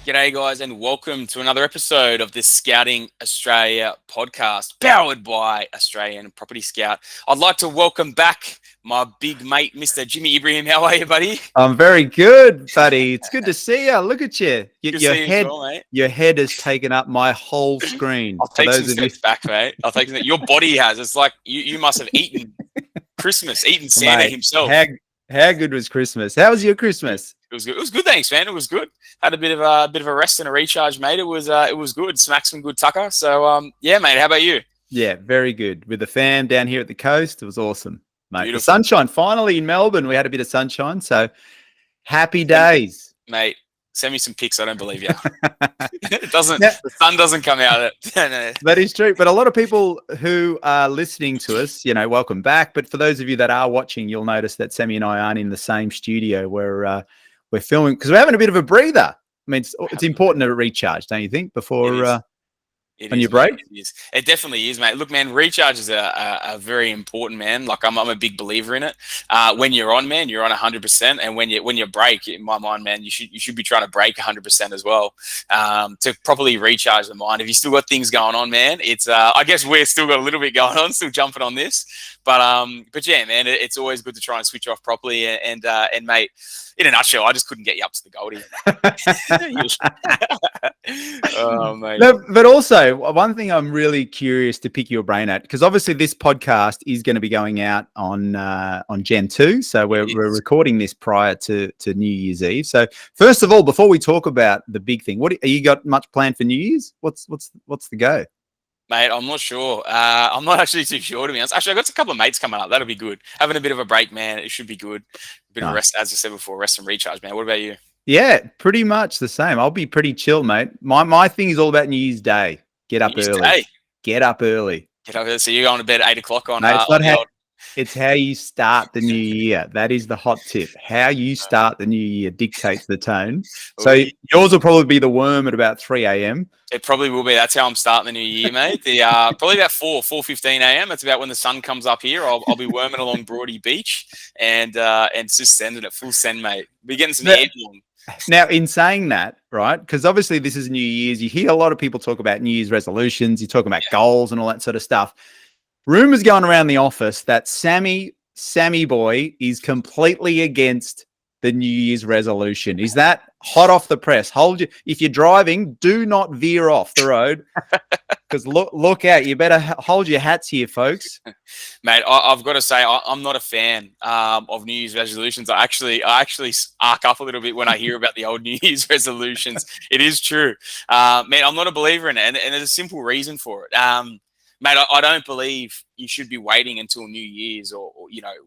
G'day, guys, and welcome to another episode of the Scouting Australia podcast, powered by Australian Property Scout. I'd like to welcome back my big mate, Mr. Jimmy Ibrahim. How are you, buddy? I'm very good, buddy. It's good to see you. Look at you. Good to Your see you as head, well, mate. your head has taken up my whole screen. I'll For take some those of you, steps back, mate. I'll take some. Your body has. It's like you must have eaten Christmas, eaten Santa mate, himself. how good was Christmas? How was your Christmas? It was good. It was good. Thanks, man. It was good. Had a bit of a rest and a recharge, mate. It was good. Smacked some good tucker. So yeah, mate. How about you? Yeah, very good. With the fam down here at the coast, it was awesome, mate. Beautiful. The sunshine finally in Melbourne. We had a bit of sunshine, so happy days, Mate. Send me some pics. I don't believe you. It doesn't. Now, The sun doesn't come out. that is true. But a lot of people who are listening to us, welcome back. But for those of you that are watching, you'll notice that Sammy and I aren't in the same studio where we're filming because we're having a bit of a breather. I mean, it's important to recharge, don't you think, before on your break? It is. It definitely is, mate. Look, man, recharges are very important, man. Like I'm a big believer in it. When you're on, man, you're on 100%, and when you break, in my mind, man, you should be trying to break 100% as well to properly recharge the mind. If you still got things going on, man, it's I guess we're still got a little bit going on, still jumping on this, but yeah, man, it's always good to try and switch off properly. And mate, in a nutshell, I just couldn't get you up to the Goldie. Oh, mate. No, but also one thing I'm really curious to pick your brain at, because obviously this podcast is going to be going out on Gen 2, so we're recording this prior to New Year's Eve. So first of all, before we talk about the big thing, what you got much planned for New Year's? What's the go? Mate, I'm not sure. I'm not actually too sure, to be honest. Actually, I got a couple of mates coming up. That'll be good. Having a bit of a break, man. It should be good. A bit of rest, as I said before, rest and recharge, man. What about you? Yeah, pretty much the same. I'll be pretty chill, mate. My thing is all about New Year's Day. Get up early. Get up early. Get up early. So you're going to bed at 8 o'clock on. Mate, it's how you start the new year. That is the hot tip. How you start the new year dictates the tone. So yours will probably be the worm at about 3 a.m. It probably will be. That's how I'm starting the new year, mate. Probably about 4:15 a.m. That's about when the sun comes up here. I'll be worming along Broady Beach and just sending it full send, mate. Be getting some airborne. Now, in saying that, right, because obviously this is New Year's, you hear a lot of people talk about New Year's resolutions, you're talking about goals and all that sort of stuff. Rumors going around the office that Sammy boy is completely against the New Year's resolution. Is that hot off the press? If you're driving, do not veer off the road because look out. You better hold your hats here, folks. Mate, I've got to say I'm not a fan of New Year's resolutions. I actually arc up a little bit when I hear about the old New Year's resolutions. It is true, man. I'm not a believer in it, and there's a simple reason for it. Mate, I don't believe you should be waiting until New Year's or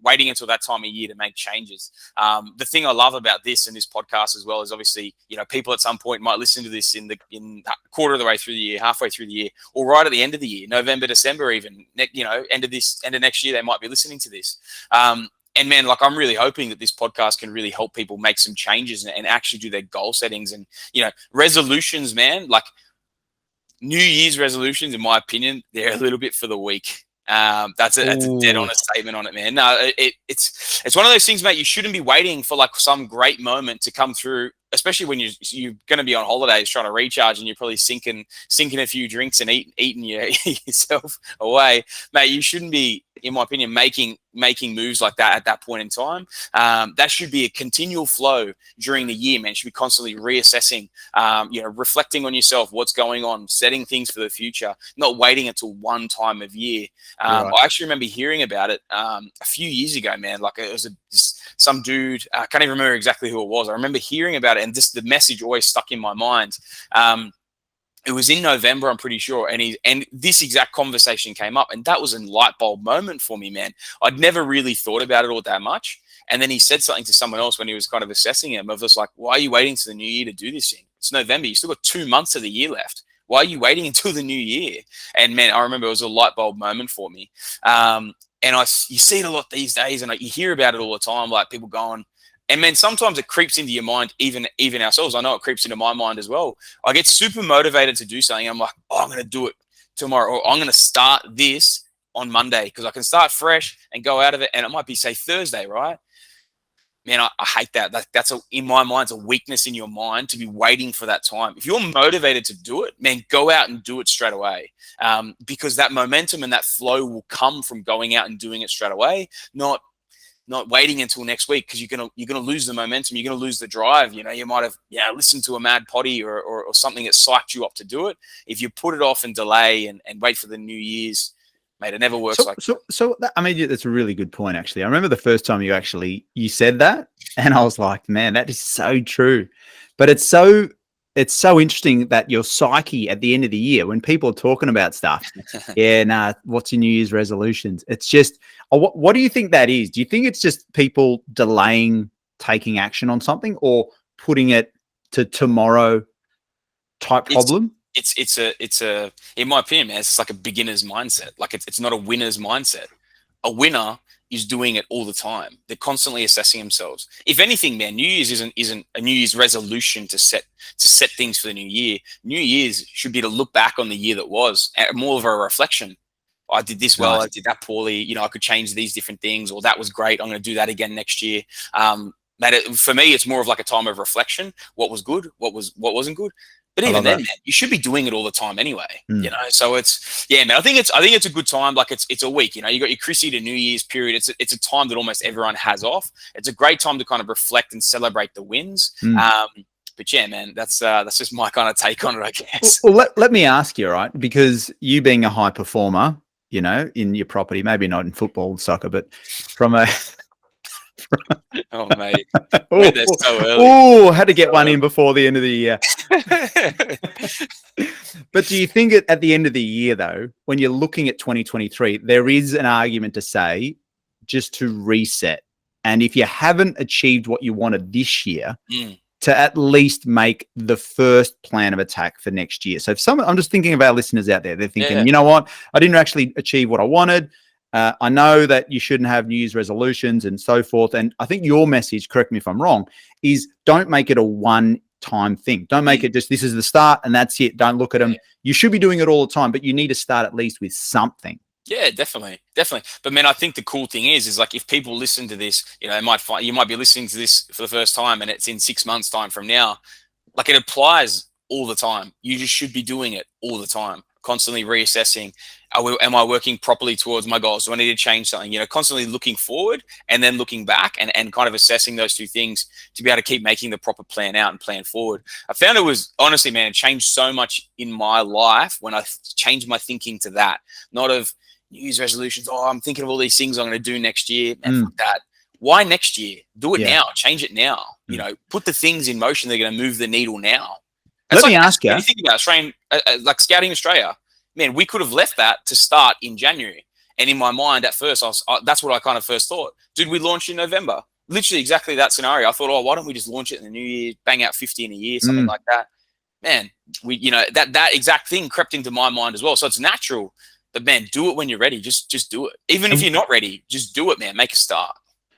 waiting until that time of year to make changes. The thing I love about this and this podcast as well is obviously, people at some point might listen to this in the quarter of the way through the year, halfway through the year, or right at the end of the year, November, December, even, end of next year, they might be listening to this. And man, like I'm really hoping that this podcast can really help people make some changes and actually do their goal settings and, resolutions, man, like, New Year's resolutions, in my opinion, they're a little bit for the weak. That's a dead honest statement on it, man. No, it's one of those things, mate. You shouldn't be waiting for like some great moment to come through, especially when you're going to be on holidays trying to recharge and you're probably sinking a few drinks and eating yourself away, mate. You shouldn't be, in my opinion, making moves like that at that point in time. That should be a continual flow during the year, man. You should be constantly reassessing, reflecting on yourself, what's going on, setting things for the future, not waiting until one time of year. Right. I actually remember hearing about it a few years ago, man. Like it was some dude, I can't even remember exactly who it was. I remember hearing about it, and the message always stuck in my mind. It was in November, I'm pretty sure, and this exact conversation came up, and that was a light bulb moment for me, man. I'd never really thought about it all that much, and then he said something to someone else when he was kind of assessing him of just like, why are you waiting to the new year to do this thing? It's November. You still got 2 months of the year left. Why are you waiting until the new year? And man, I remember it was a light bulb moment for me. And you see it a lot these days, and you hear about it all the time, like people going. And man, sometimes it creeps into your mind, even ourselves. I know it creeps into my mind as well. I get super motivated to do something. I'm like, I'm going to do it tomorrow, or I'm going to start this on Monday because I can start fresh and go out of it. And it might be, say, Thursday, right? man, I hate that. That's in my mind, it's a weakness in your mind to be waiting for that time. If you're motivated to do it, man, go out and do it straight away. Because that momentum and that flow will come from going out and doing it straight away, not waiting until next week, because you're gonna lose the momentum, you're gonna lose the drive. You might have listened to a mad potty or something that psyched you up to do it. If you put it off and delay and wait for the New Year's, mate, it never works like that. So I mean, that's a really good point, actually. I remember the first time you said that, and I was like, man, that is so true. But it's so interesting that your psyche at the end of the year, when people are talking about stuff, what's your New Year's resolutions? It's just, what do you think that is? Do you think it's just people delaying taking action on something, or putting it to tomorrow type problem? It's a in my opinion, man, it's just like a beginner's mindset. Like it's not a winner's mindset. A winner is doing it all the time. They're constantly assessing themselves. If anything, man, New Year's isn't a New Year's resolution to set things for the new year. New Year's should be to look back on the year that was, more of a reflection. I did this well, I did that poorly. I could change these different things, or that was great, I'm going to do that again next year. For me, it's more of like a time of reflection. What was good? What wasn't good? But even then, man, you should be doing it all the time anyway. So it's man. I think it's a good time. Like it's a week. You got your Chrissy to New Year's period. It's a time that almost everyone has off. It's a great time to kind of reflect and celebrate the wins. But yeah, man, that's just my kind of take on it, I guess. Well, let me ask you, right? Because you being a high performer, in your property, maybe not in football and soccer, but from a oh, mate. We're there so early. Had to get one in before the end of the year. But do you think at the end of the year, though, when you're looking at 2023, there is an argument to say just to reset? And if you haven't achieved what you wanted this year, to at least make the first plan of attack for next year. So I'm just thinking of our listeners out there. They're thinking, you know what? I didn't actually achieve what I wanted. I know that you shouldn't have New Year's resolutions and so forth. And I think your message, correct me if I'm wrong, is don't make it a one-time thing. Don't make it just, this is the start and that's it. Don't look at them. You should be doing it all the time, but you need to start at least with something. Yeah, definitely. But man, I think the cool thing is like, if people listen to this, you might be listening to this for the first time and it's in 6 months' time from now. Like, it applies all the time. You just should be doing it all the time, constantly reassessing. Am I working properly towards my goals? Do I need to change something? Constantly looking forward and then looking back and kind of assessing those two things to be able to keep making the proper plan out and plan forward. I found it was, honestly, man, it changed so much in my life when I changed my thinking to that. Not of New Year's resolutions. Oh, I'm thinking of all these things I'm going to do next year. Man, fuck that. Why next year? Do it now. Change it now. Put the things in motion that are going to move the needle now. Let me ask you. When you think about Australian, like Scouting Australia, man, we could have left that to start in January. And in my mind, at first, that's what I kind of first thought. Did we launch in November? Literally exactly that scenario. I thought, why don't we just launch it in the new year, bang out 50 in a year, something like that. Man, that exact thing crept into my mind as well. So it's natural. But man, do it when you're ready. Just do it. Even if you're not ready, just do it, man. Make a start.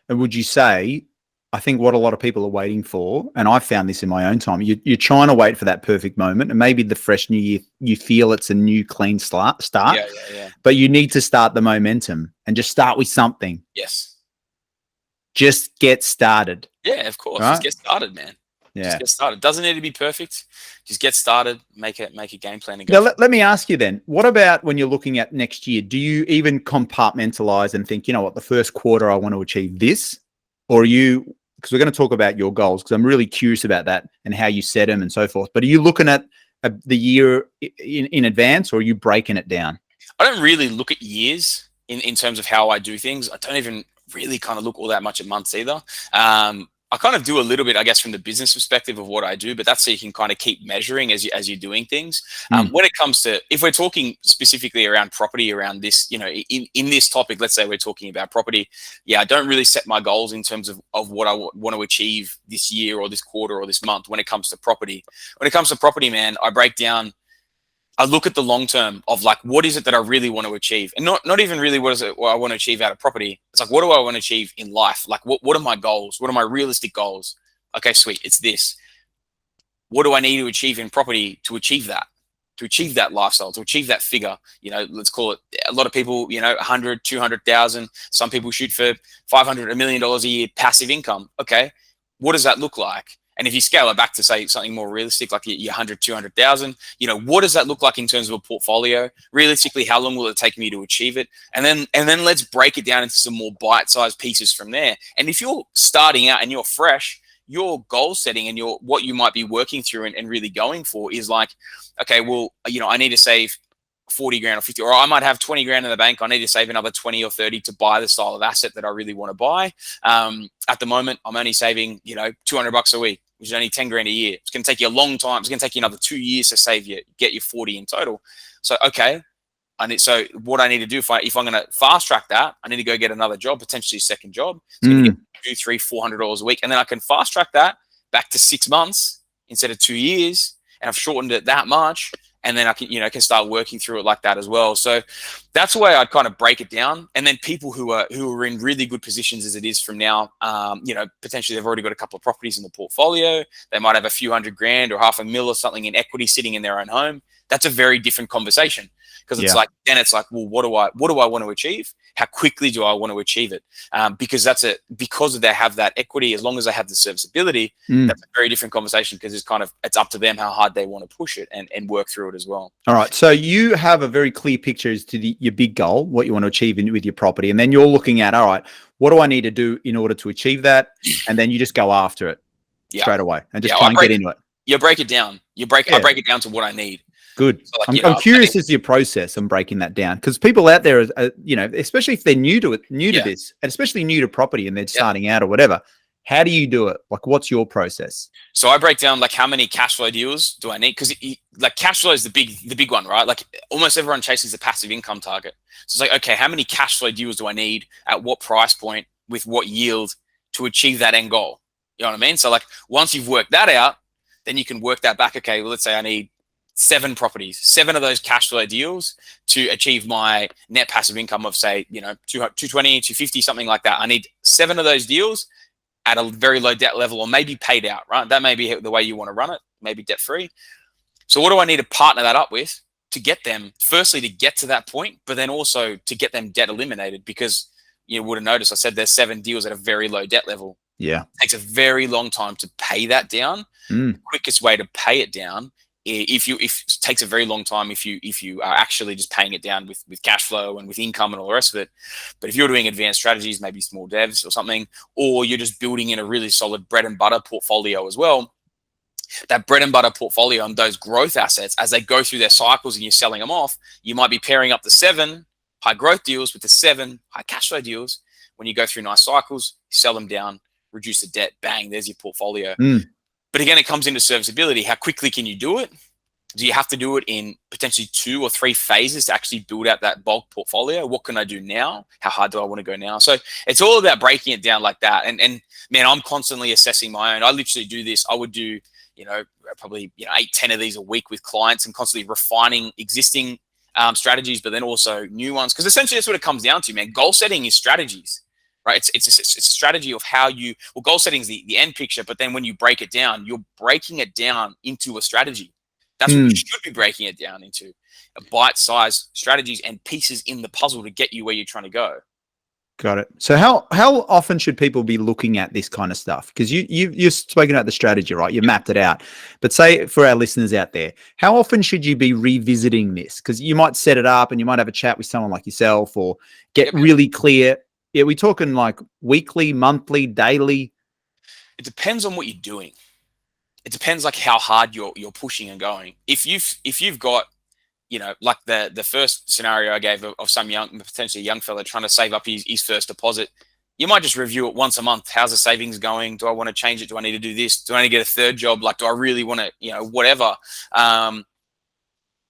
And would you say, I think what a lot of people are waiting for, and I found this in my own time, you're trying to wait for that perfect moment, and maybe the fresh new year, you feel it's a new clean start. Yeah. But you need to start the momentum and just start with something. Yes. Just get started. Yeah, of course. Right? Just get started, man. Yeah. Just get started. Doesn't need to be perfect. Just get started. Make a game plan and go. Now, let me ask you then, what about when you're looking at next year? Do you even compartmentalize and think, the first quarter I want to achieve this? Or are you, because we're going to talk about your goals, because I'm really curious about that and how you set them and so forth. But are you looking at the year in advance, or are you breaking it down? I don't really look at years in terms of how I do things. I don't even really kind of look all that much at months either. I kind of do a little bit, I guess, from the business perspective of what I do, but that's so you can kind of keep measuring as you're doing things. When it comes to, if we're talking specifically around property, around this, in this topic, let's say we're talking about property. Yeah, I don't really set my goals in terms of what I want to achieve this year or this quarter or this month when it comes to property. When it comes to property, man, I look at the long term of like, what is it that I really want to achieve? And not even really what I want to achieve out of property. It's like, what do I want to achieve in life? Like, what are my goals? What are my realistic goals? Okay, sweet. It's this. What do I need to achieve in property to achieve that? to achieve that lifestyle, to achieve that figure. Let's call it, a lot of people, 100, 200,000. Some people shoot for 500, $1 million a year passive income. Okay, what does that look like? And if you scale it back to say something more realistic, like your 100, 200,000, what does that look like in terms of a portfolio? Realistically, how long will it take me to achieve it? And then let's break it down into some more bite-sized pieces from there. And if you're starting out and you're fresh, your goal setting and what you might be working through and really going for is like, okay, well, I need to save 40 grand or 50, or I might have 20 grand in the bank. I need to save another 20 or 30 to buy the style of asset that I really want to buy. At the moment, I'm only saving, $200 a week, which is only 10 grand a year. It's going to take you a long time. It's going to take you another 2 years to get your 40 in total. So, okay. So what I need to do, if I'm going to fast track that, I need to go get another job, potentially a second job. It's going to get $200, $300, $400 a week. And then I can fast track that back to 6 months instead of 2 years. And I've shortened it that much. And then I can start working through it like that as well. So that's the way I'd kind of break it down. And then people who are in really good positions as it is from now, potentially they've already got a couple of properties in the portfolio. They might have a few $100,000 or $500,000 or something in equity sitting in their own home. That's a very different conversation, because it's like, well, what do I want to achieve? How quickly do I want to achieve it? Because because they have that equity, as long as they have the serviceability, that's a very different conversation, because it's up to them how hard they want to push it and work through it as well. All right. So you have a very clear picture as to your big goal, what you want to achieve with your property. And then you're looking at, all right, what do I need to do in order to achieve that? And then you just go after it straight away and just try and get into it. You break it down. I break it down to what I need. Good. So I'm curious as to your process on breaking that down, because people out there, especially if they're new to this, and especially new to property and they're starting out or whatever, how do you do it? Like, what's your process? So I break down like how many cash flow deals do I need, because like cash flow is the big one, right? Like almost everyone chases the passive income target. So it's like, okay, how many cash flow deals do I need at what price point with what yield to achieve that end goal? You know what I mean? So like once you've worked that out, then you can work that back. Okay, well, let's say I need 7 properties, 7 of those cash flow deals to achieve my net passive income of, say, 220, 250, something like that. I need 7 of those deals at a very low debt level, or maybe paid out, right? That may be the way you want to run it, maybe debt free. So what do I need to partner that up with to get them, firstly, to get to that point, but then also to get them debt eliminated? Because you would have noticed I said there's 7 deals at a very low debt level. Yeah. It takes a very long time to pay that down. The quickest way to pay it down, if it takes a very long time if you are actually just paying it down with cash flow and with income and all the rest of it. But if you're doing advanced strategies, maybe small devs or something, or you're just building in a really solid bread and butter portfolio as well, that bread and butter portfolio and those growth assets, as they go through their cycles and you're selling them off, you might be pairing up the 7 high growth deals with the 7 high cash flow deals. When you go through nice cycles, you sell them down, reduce the debt, bang, there's your portfolio. But again, it comes into serviceability. How quickly can you do it? Do you have to do it in potentially 2 or 3 phases to actually build out that bulk portfolio? What can I do now? How hard do I want to go now? So it's all about breaking it down like that. And man, I'm constantly assessing my own. I literally do this. I would do, probably 8, 10 of these a week with clients, and constantly refining existing strategies, but then also new ones. Because essentially that's what it comes down to, man. Goal setting is strategies. Right? It's a strategy of how goal setting is the end picture, but then when you break it down, you're breaking it down into a strategy. That's what you should be breaking it down into, a bite-sized strategies and pieces in the puzzle to get you where you're trying to go. Got it. So how often should people be looking at this kind of stuff? Because you've spoken about the strategy, right? You mapped it out. But say for our listeners out there, how often should you be revisiting this? Because you might set it up and you might have a chat with someone like yourself, or get really clear. Yeah, we talking like weekly, monthly, daily? It depends on what you're doing. It depends like how hard you're pushing and going. If you've got, like the first scenario I gave of some potentially young fella trying to save up his first deposit, you might just review it once a month. How's the savings going? Do I want to change it? Do I need to do this? Do I need to get a third job? Like, do I really want to, whatever.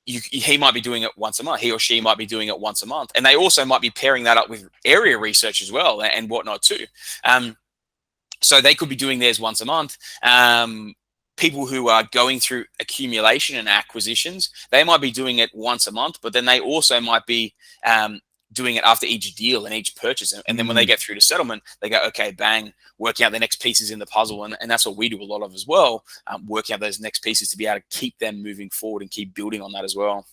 He might be doing it once a month. He or she might be doing it once a month. And they also might be pairing that up with area research as well and whatnot too. So they could be doing theirs once a month. People who are going through accumulation and acquisitions, they might be doing it once a month, but then they also might be doing it after each deal and each purchase. And then when they get through to settlement, they go, okay, bang, working out the next pieces in the puzzle. And that's what we do a lot of as well, working out those next pieces to be able to keep them moving forward and keep building on that as well.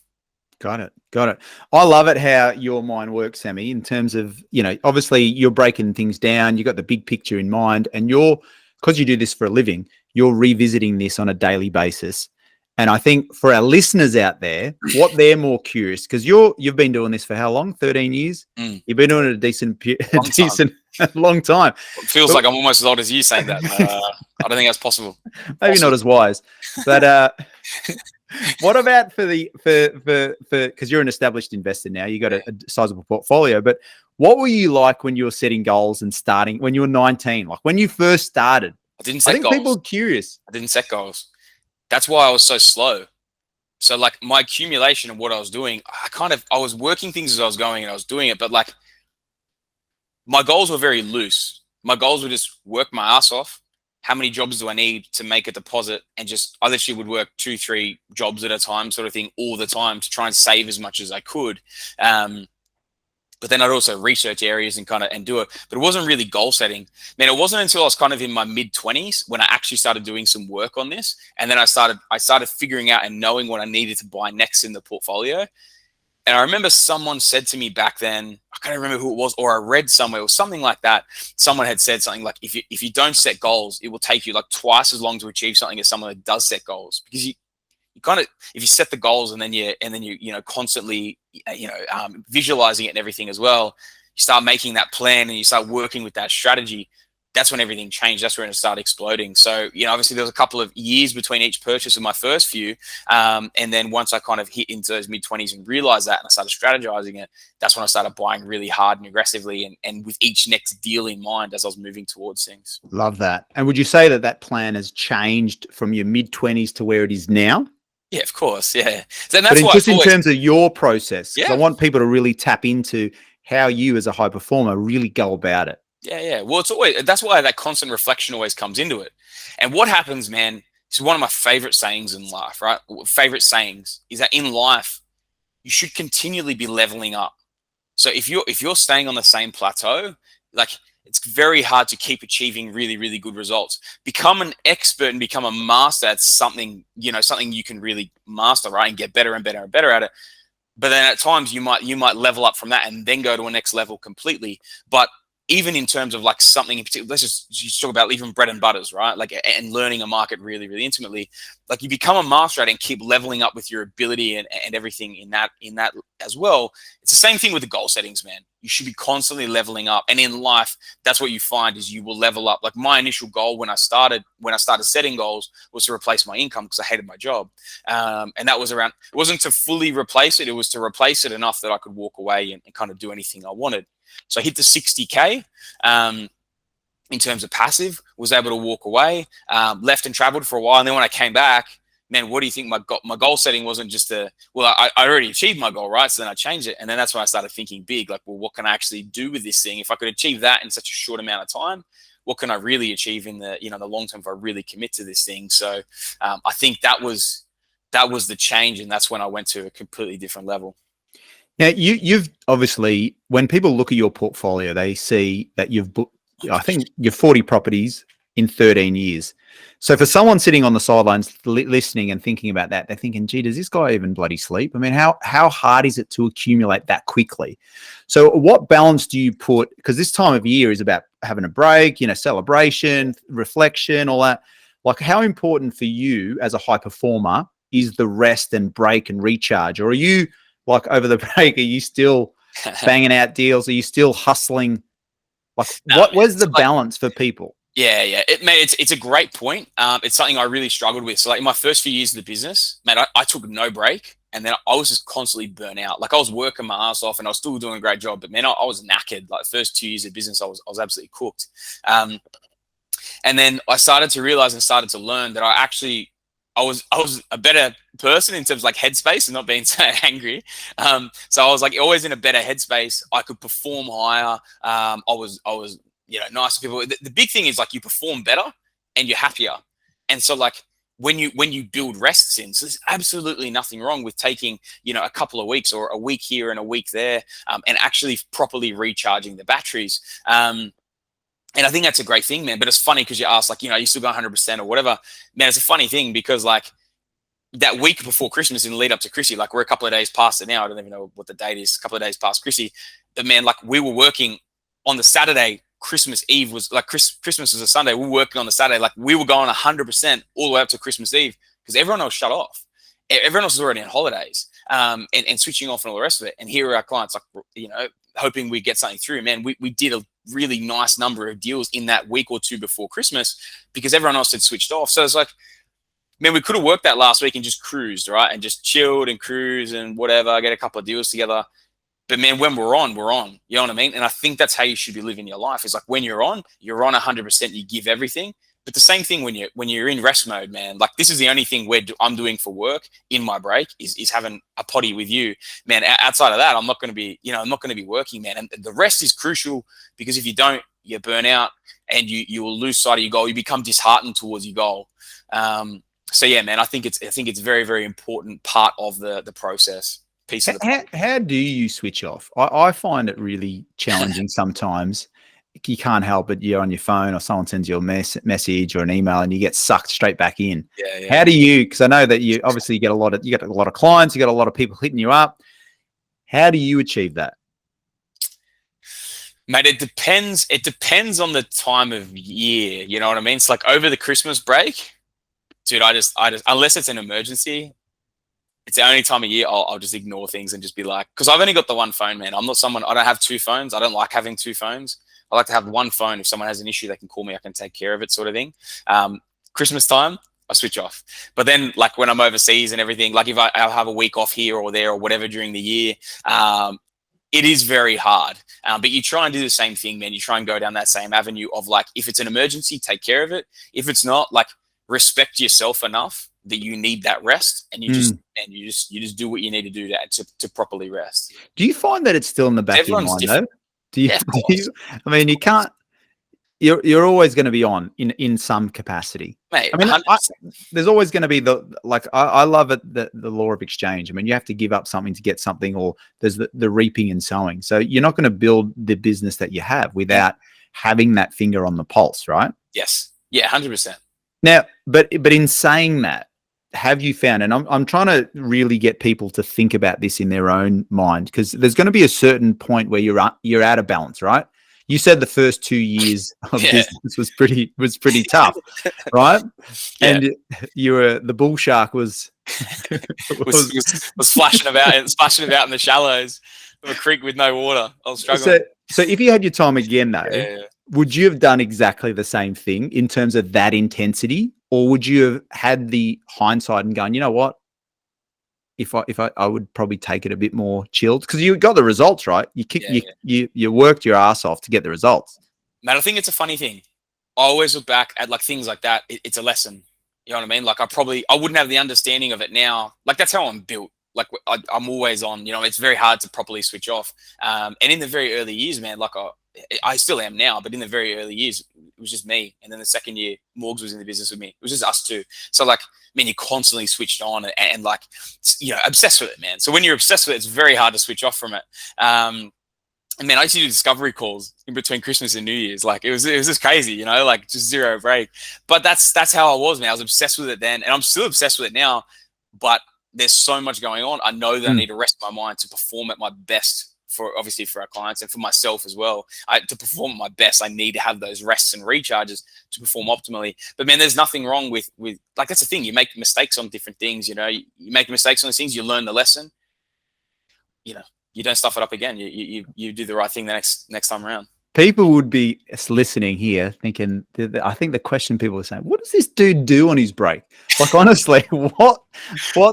Got it. Got it. I love it how your mind works, Sammy, in terms of, obviously you're breaking things down. You got the big picture in mind, and because you do this for a living, you're revisiting this on a daily basis. And I think for our listeners out there, what they're more curious, because you've been doing this for how long? 13 years? You've been doing it a decent long time. It feels like I'm almost as old as you saying that. I don't think that's possible. Maybe not as wise, but what about for because you're an established investor now, you got a sizable portfolio, but what were you like when you were setting goals and starting when you were 19, like when you first started? I didn't set goals. People are curious. I didn't set goals. That's why I was so slow. So like my accumulation of what I was doing, I was working things as I was going and I was doing it, but like my goals were very loose. My goals were just work my ass off. How many jobs do I need to make a deposit? And I literally would work 2-3 jobs at a time, sort of thing, all the time to try and save as much as I could. But then I'd also research areas and do it. But it wasn't really goal setting. Man, it wasn't until I was kind of in my mid-20s when I actually started doing some work on this. And then I started figuring out and knowing what I needed to buy next in the portfolio. And I remember someone said to me back then, I can't remember who it was, or I read somewhere or something like that. Someone had said something like, if you don't set goals, it will take you like twice as long to achieve something as someone that does set goals. Because you kind of, if you set the goals and then you constantly, visualizing it and everything as well, you start making that plan and you start working with that strategy. That's when everything changed. That's when it started exploding. So, obviously there was a couple of years between each purchase of my first few. And then once I kind of hit into those mid-20s and realized that and I started strategizing it, that's when I started buying really hard and aggressively and with each next deal in mind as I was moving towards things. Love that. And would you say that plan has changed from your mid-20s to where it is now? Yeah, of course. Yeah. So that's but just in terms of your process, because I want people to really tap into how you as a high performer really go about it. Yeah. Well, that's why that constant reflection always comes into it. And what happens, man, this is one of my favorite sayings in life, right? Favorite sayings is that in life, you should continually be leveling up. So if you're staying on the same plateau, like it's very hard to keep achieving really, really good results. Become an expert and become a master at something, something you can really master, right? And get better and better and better at it. But then at times you might level up from that and then go to a next level completely. But even in terms of like something in particular, let's just talk about even bread and butters, right? Like, and learning a market really, really intimately. Like you become a master at it and keep leveling up with your ability and everything in that as well. It's the same thing with the goal settings, man. You should be constantly leveling up. And in life, that's what you find is you will level up. Like my initial goal when I started setting goals was to replace my income because I hated my job. And that was it wasn't to fully replace it. It was to replace it enough that I could walk away and kind of do anything I wanted. So I hit the 60K in terms of passive, was able to walk away, left and traveled for a while. And then when I came back, man, what do you think my goal setting wasn't just I already achieved my goal, right? So then I changed it. And then that's when I started thinking big, like, well, what can I actually do with this thing? If I could achieve that in such a short amount of time, what can I really achieve in the long term if I really commit to this thing? So I think that was the change. And that's when I went to a completely different level. Now, you've obviously, when people look at your portfolio, they see that I think you've 40 properties in 13 years. So for someone sitting on the sidelines listening and thinking about that, they're thinking, gee, does this guy even bloody sleep? I mean, how hard is it to accumulate that quickly? So what balance do you put? Because this time of year is about having a break, celebration, reflection, all that. Like, how important for you as a high performer is the rest and break and recharge? Or are you, like, over the break, are you still banging out deals? Are you still hustling? Like, where's the balance for people? Yeah. It's a great point. It's something I really struggled with. So like in my first few years of the business, man, I took no break. And then I was just constantly burnt out. Like I was working my ass off and I was still doing a great job. But man, I was knackered. Like the first 2 years of business, I was absolutely cooked. And then I started to realize and started to learn that I was a better person in terms of like headspace and not being so angry. So I was like always in a better headspace. I could perform higher. I was nice to people. The big thing is like you perform better and you're happier. And so like when you build rests in. So there's absolutely nothing wrong with taking, a couple of weeks or a week here and a week there, and actually properly recharging the batteries. And I think that's a great thing, man. But it's funny because you ask, like, you still got 100% or whatever. Man, it's a funny thing because, like, that week before Christmas in the lead up to Chrissy, like, we're a couple of days past it now. I don't even know what the date is. A couple of days past Chrissy. But, man, like, we were working on the Saturday. Christmas Eve was like Christmas was a Sunday. We were working on the Saturday. Like, we were going 100% all the way up to Christmas Eve because everyone else shut off. Everyone else was already on holidays, and switching off and all the rest of it. And here are our clients, like, hoping we get something through. Man, we did a really nice number of deals in that week or two before Christmas because everyone else had switched off. So it's like, man, we could have worked that last week and just cruised, right? And just chilled and cruised and whatever, get a couple of deals together. But, man, when we're on, we're on. You know what I mean? And I think that's how you should be living your life. It's like when you're on 100%, you give everything. But the same thing when you're in rest mode, man. Like, this is the only thing I'm doing for work in my break is having a potty with you, man. Outside of that, I'm not going to be, I'm not going to be working, man. And the rest is crucial because if you don't, you burn out and you will lose sight of your goal. You become disheartened towards your goal. So yeah, man, I think it's very, very important part of the process. Piece of how do you switch off? I find it really challenging sometimes. You can't help it. You're on your phone or someone sends you a message or an email and you get sucked straight back in. Yeah. How do you, because I know that you obviously get a lot of clients, you got a lot of people hitting you up. How do you achieve that? Mate, it depends on the time of year. You know what I mean? It's like over the Christmas break, dude, I just unless it's an emergency, it's the only time of year I'll just ignore things and just be like, because I've only got the one phone, man. I don't have two phones. I don't like having two phones. I like to have one phone. If someone has an issue, they can call me. I can take care of it, sort of thing. Christmas time, I switch off. But then, like, when I'm overseas and everything, like if I'll have a week off here or there or whatever during the year, it is very hard. But you try and do the same thing, man. You try and go down that same avenue of, like, if it's an emergency, take care of it. If it's not, like, respect yourself enough that you need that rest, and you just do what you need to do to properly rest. Do you find that it's still in the back of your mind though? Do you? I mean, you can't. You're always going to be on in some capacity. Mate, I mean, there's always going to be I love it, the law of exchange. I mean, you have to give up something to get something, or there's the reaping and sowing. So you're not going to build the business that you have without having that finger on the pulse, right? Yes. Yeah, 100%. Now, but in saying that, have you found, and I'm trying to really get people to think about this in their own mind, because there's going to be a certain point where you're out of balance, right? You said the first 2 years of business was pretty tough, right? Yeah. And the bull shark was splashing about in the shallows of a creek with no water. I was struggling. So if you had your time again, though, would you have done exactly the same thing in terms of that intensity, or would you have had the hindsight and gone, you know what? If I would probably take it a bit more chilled, because you got the results, right? You worked your ass off to get the results. Man, I think it's a funny thing. I always look back at, like, things like that. It's a lesson. You know what I mean? Like, I wouldn't have the understanding of it now. Like, that's how I'm built. Like, I'm always on. It's very hard to properly switch off. And in the very early years, man, like I still am now, but in the very early years, it was just me. And then the second year, Morgs was in the business with me. It was just us two. So, like, man, you're constantly switched on and like, obsessed with it, man. So when you're obsessed with it, it's very hard to switch off from it. And man, I used to do discovery calls in between Christmas and New Year's. Like, it was just crazy, like, just zero break. But that's how I was, man. I was obsessed with it then, and I'm still obsessed with it now. But there's so much going on. I know that I need to rest my mind to perform at my best, obviously for our clients and for myself as well. To perform at my best, I need to have those rests and recharges to perform optimally. But man, there's nothing wrong with like, that's the thing. You make mistakes on different things. You make mistakes on these things. You learn the lesson. You don't stuff it up again. You do the right thing the next time around. People would be listening here thinking, I think the question people are saying, what does this dude do on his break? Like, honestly, what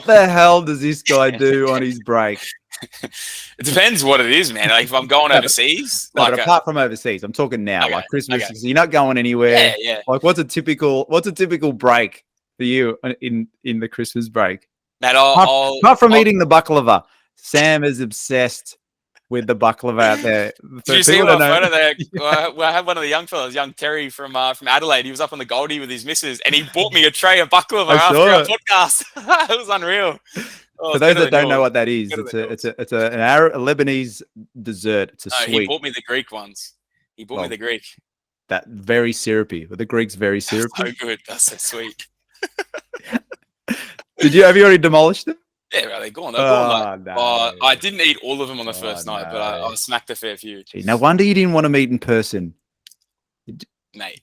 the hell does this guy do on his break? It depends what it is, man. Like, if I'm going overseas, but apart from overseas, I'm talking now, like Christmas. Okay. So you're not going anywhere. Yeah. Like, what's a typical break for you in the Christmas break? Matt, apart from eating the baklava, Sam is obsessed with the baklava out there. Did For you see people that my know, photo there? Well, I had one of the young fellas, young Terry from Adelaide. He was up on the Goldie with his missus, and he bought me a tray of baklava I after our saw it. podcast. It was unreal. Oh, For it's those better that than don't know yours. what that is, Better it's than a yours. an Arab, a Lebanese dessert. It's a No, he sweet. bought me the Greek ones. He bought me Well, the Greek. that very syrupy. But the Greek's very That's so syrupy. good. That's so sweet. Have you already demolished them? Yeah, bro, they're gone. They're gone. Like, Oh no. I didn't eat all of them on the Oh first night, but no. I smacked a fair few. Gee, no wonder you didn't want to meet in person. Mate.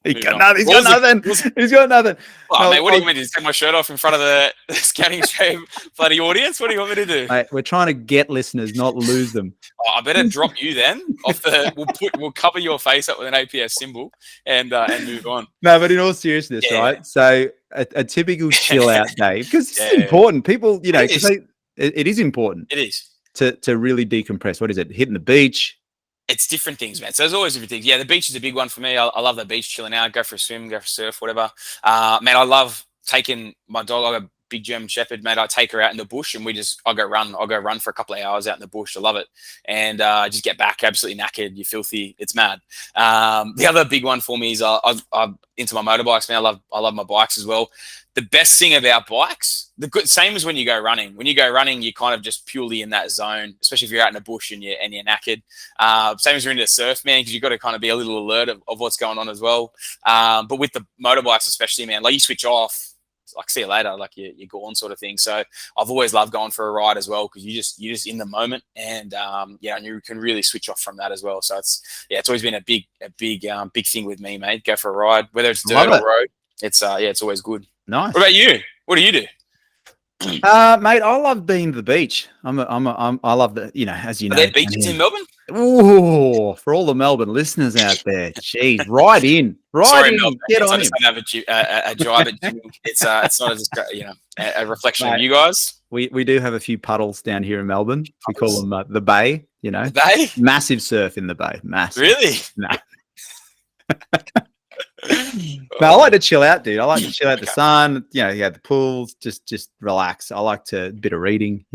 He Moving got on. nothing. He's got nothing. He's got nothing. Oh, No, mate, what do you want me to do? Take my shirt off in front of the scouting shame bloody audience? What do you want me to do? Mate, we're trying to get listeners, not lose them. Oh, I better drop you then. We'll cover your face up with an APS symbol and move on. No, but in all seriousness, Yeah. right? So a typical chill out day, because it's Yeah. important. People, you know, It is. it is important It is. to really decompress. What is it? Hitting the beach. It's different things, man. So there's always different things. Yeah, the beach is a big one for me. I love the beach, chilling out, go for a swim, go for a surf, whatever. Man, I love taking my dog. I got a big German Shepherd, mate. I take her out in the bush and I'll go run for a couple of hours out in the bush. I love it. And just get back absolutely knackered. You're filthy. It's mad. The other big one for me is I'm into my motorbikes, man. I love my bikes as well. The best thing about bikes, same as when you go running. When you go running, you're kind of just purely in that zone, especially if you're out in the bush and you're knackered. Same as you're into the surf, man, because you've got to kind of be a little alert of what's going on as well. But with the motorbikes, especially, man, like you switch off, like see you later, like you're gone sort of thing. So I've always loved going for a ride as well, because you're just in the moment, and and you can really switch off from that as well. So it's always been a big thing with me, mate. Go for a ride, whether it's dirt or road. It's always good. Nice. What about you? What do you do? Mate, I love being to the beach. I love the, as you know. Are there beaches in Melbourne? Oh, for all the Melbourne listeners out there, geez, right in, Sorry, in, Melbourne. get on I him. just don't have a drive at gym. It's not a reflection of you guys. We do have a few puddles down here in Melbourne. We call them the Bay. The Bay? Massive surf in the Bay. Massive. Really? No. No, I like to chill out, dude. I like to chill out the sun. You have the pools. Just relax. I like to a bit of reading.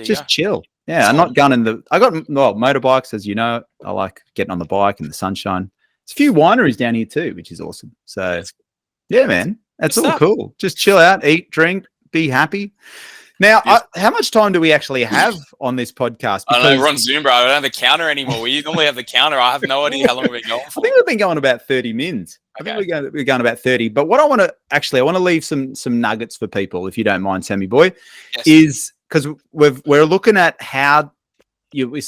Just chill. Yeah, I'm not gunning I got motorbikes, as you know. I like getting on the bike in the sunshine. There's a few wineries down here too, which is awesome. So, yeah, man, that's all cool. Just chill out, eat, drink, be happy. Now, how much time do we actually have on this podcast? I don't know, we're on Zoom, bro. I don't have the counter anymore. We normally have the counter. I have no idea how long we've been going for. I think we've been going about 30 mins. Okay. I think we're going about 30. But what I want to leave some nuggets for people, if you don't mind, Sammy boy, is because we're looking at how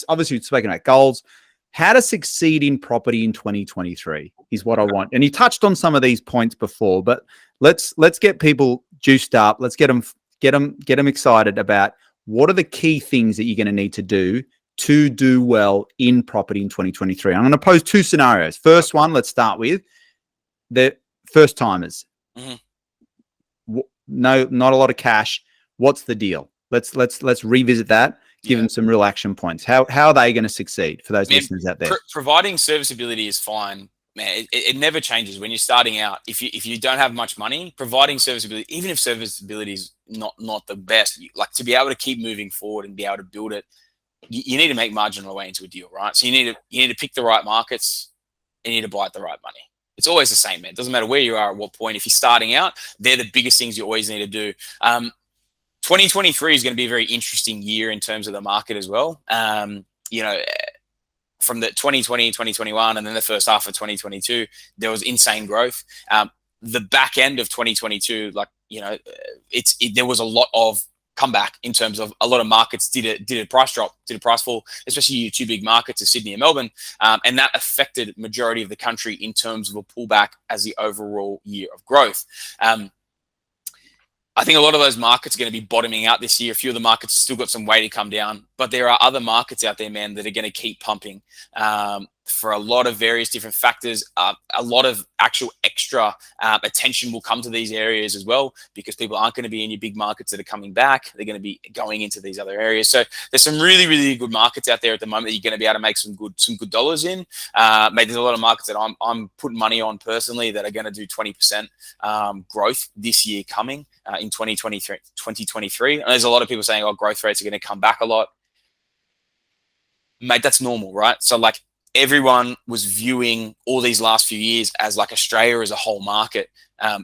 obviously spoken about goals, how to succeed in property in 2023 is what I want. And you touched on some of these points before, but let's get people juiced up. Let's get them excited about what are the key things that you're going to need to do well in property in 2023. I'm going to pose two scenarios. First one, let's start with the first timers. Mm-hmm. No, not a lot of cash. What's the deal? Let's revisit that. Give them some real action points. How are they going to succeed for those listeners out there? Providing serviceability is fine, man. It never changes when you're starting out. If you don't have much money, providing serviceability, even if serviceability is not the best, like to be able to keep moving forward and be able to build it, you need to make margin on the way into a deal, right? So you need to pick the right markets and you need to buy at the right money. It's always the same, man. It doesn't matter where you are at what point. If you're starting out, they're the biggest things you always need to do. 2023 is going to be a very interesting year in terms of the market as well. From the 2020, 2021, and then the first half of 2022, there was insane growth. The back end of 2022, there was a lot of comeback in terms of a lot of markets did a price drop, did a price fall, especially your two big markets of Sydney and Melbourne. And that affected majority of the country in terms of a pullback as the overall year of growth. I think a lot of those markets are going to be bottoming out this year. A few of the markets have still got some way to come down, but there are other markets out there, man, that are going to keep pumping. for a lot of various different factors. A lot of actual extra attention will come to these areas as well, because people aren't going to be in your big markets that are coming back. They're going to be going into these other areas. So there's some really, really good markets out there at the moment that you're going to be able to make some good dollars in. Mate, there's a lot of markets that I'm putting money on personally that are going to do 20% growth this year coming in 2023. And there's a lot of people saying, oh, growth rates are going to come back a lot. Mate, that's normal, right? So like everyone was viewing all these last few years as like Australia as a whole market,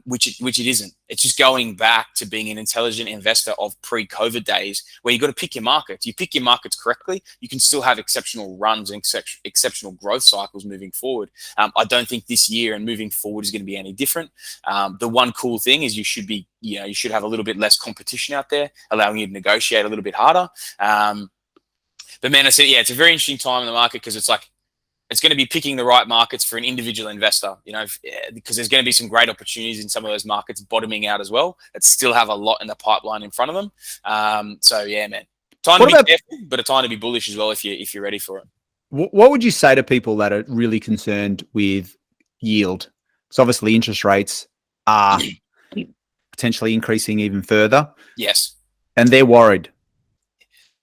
which it isn't. It's just going back to being an intelligent investor of pre-COVID days, where you got to pick your markets. You pick your markets correctly, you can still have exceptional runs and exceptional growth cycles moving forward. I don't think this year and moving forward is going to be any different. The one cool thing is you should have a little bit less competition out there, allowing you to negotiate a little bit harder. But man, I said, yeah, it's a very interesting time in the market, because it's going to be picking the right markets for an individual investor, because there's going to be some great opportunities in some of those markets bottoming out as well, that still have a lot in the pipeline in front of them. So yeah, man, time to be careful, but a time to be bullish as well if you're ready for it. What would you say to people that are really concerned with yield? Because obviously interest rates are potentially increasing even further. Yes. And they're worried.